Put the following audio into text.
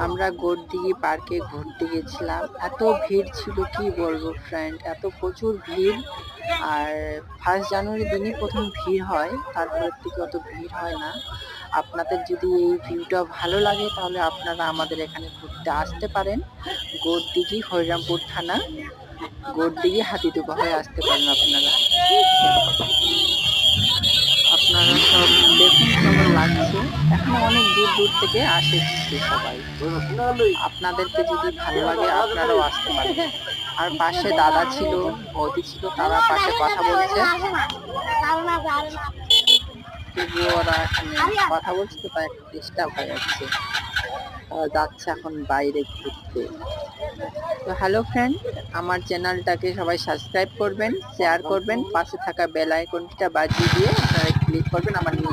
আমরা গোরদিঘি পার্কে ঘুরতে গেছিলাম। এত ভিড় ছিল কি বলবো ফ্রেন্ড, এত প্রচুর ভিড়। আর 1 জানুয়ারি দিনই প্রথম ভিড় হয়, তারপরের থেকে অত ভিড় হয় না। আপনাদের যদি এই ভিউটা ভালো লাগে তাহলে আপনারা আমাদের এখানে ঘুরতে আসতে পারেন। গোরদিঘি, হরিরামপুর থানা, গোরদিঘি হাতিদুপা হয়ে আসতে পারেন আপনারা। আপনারা সব দেখুন কেমন লাগছে। এখানে অনেক দূর দূর থেকে আসে ঘুরতে সবাই। আপনাদেরকে যদি ভালো লাগে আপনারাও আসতে পারেন। আর পাশে দাদা ছিল, বৌদি ছিল, তারা পাশে কথা বলছে। তবুও ওরা এখানে কথা বলছে তো তাই একটু ডিস্টার্ব হয়ে যাচ্ছে। যাচ্ছে এখন বাইরে ঘুরতে। তো হ্যালো ফ্রেন্ড, আমার চ্যানেলটাকে সবাই সাবস্ক্রাইব করবেন, শেয়ার করবেন, পাশে থাকা বেল আইকনটা বাজিয়ে দিয়ে আপনারা ক্লিক করবেন আমার নিউ